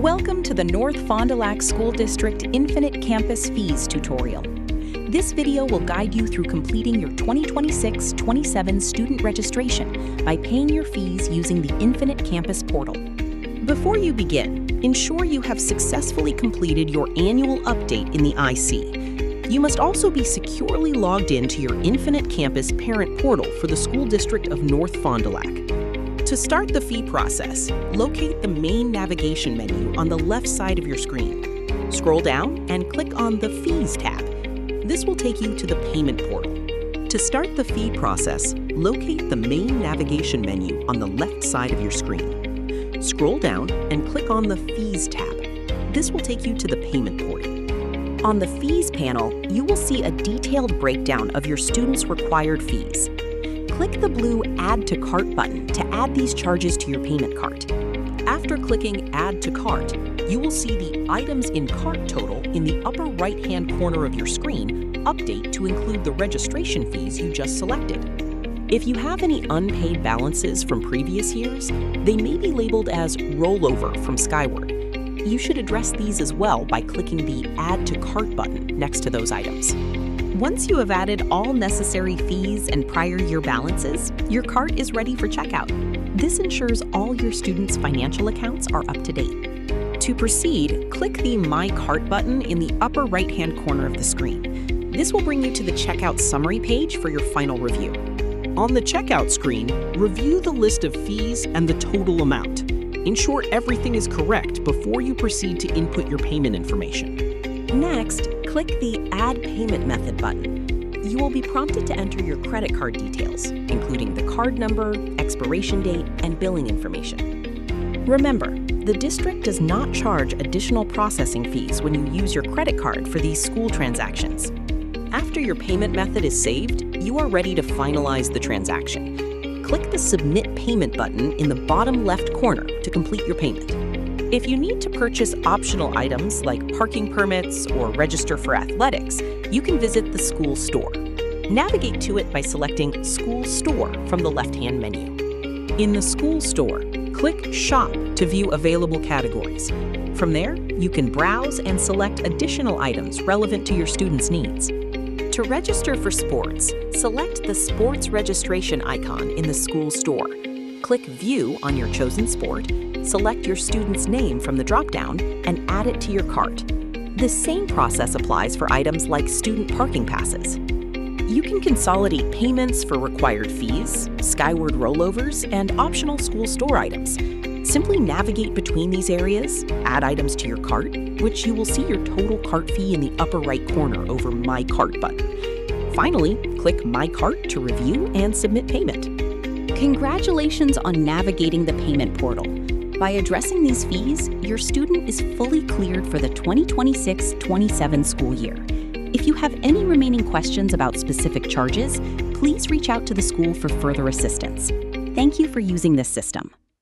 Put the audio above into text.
Welcome to the North Fond du Lac School District Infinite Campus Fees tutorial. This video will guide you through completing your 2026-27 student registration by paying your fees using the Infinite Campus portal. Before you begin, ensure you have successfully completed your annual update in the IC. You must also be securely logged in to your Infinite Campus parent portal for the School District of North Fond du Lac. To start the fee process, locate the main navigation menu on the left side of your screen. Scroll down and click on the Fees tab. This will take you to the payment portal. To start the fee process, locate the main navigation menu on the left side of your screen. Scroll down and click on the Fees tab. This will take you to the payment portal. On the Fees panel, you will see a detailed breakdown of your students' required fees. Click the blue Add to Cart button to add these charges to your payment cart. After clicking Add to Cart, you will see the Items in Cart total in the upper right-hand corner of your screen update to include the registration fees you just selected. If you have any unpaid balances from previous years, they may be labeled as rollover from Skyward. You should address these as well by clicking the Add to Cart button next to those items. Once you have added all necessary fees and prior year balances, your cart is ready for checkout. This ensures all your students' financial accounts are up to date. To proceed, click the My Cart button in the upper right-hand corner of the screen. This will bring you to the checkout summary page for your final review. On the checkout screen, review the list of fees and the total amount. Ensure everything is correct before you proceed to input your payment information. Next, click the Add Payment Method button. You will be prompted to enter your credit card details, including the card number, expiration date, and billing information. Remember, the district does not charge additional processing fees when you use your credit card for these school transactions. After your payment method is saved, you are ready to finalize the transaction. Click the Submit Payment button in the bottom left corner to complete your payment. If you need to purchase optional items like parking permits or register for athletics, you can visit the school store. Navigate to it by selecting School Store from the left-hand menu. In the school store, click Shop to view available categories. From there, you can browse and select additional items relevant to your students' needs. To register for sports, select the Sports Registration icon in the school store. Click View on your chosen sport, select your student's name from the drop-down, and add it to your cart. The same process applies for items like student parking passes. You can consolidate payments for required fees, Skyward rollovers, and optional school store items. Simply navigate between these areas, add items to your cart, which you will see your total cart fee in the upper right corner over My Cart button. Finally, click My Cart to review and submit payment. Congratulations on navigating the payment portal. By addressing these fees, your student is fully cleared for the 2026-27 school year. If you have any remaining questions about specific charges, please reach out to the school for further assistance. Thank you for using this system.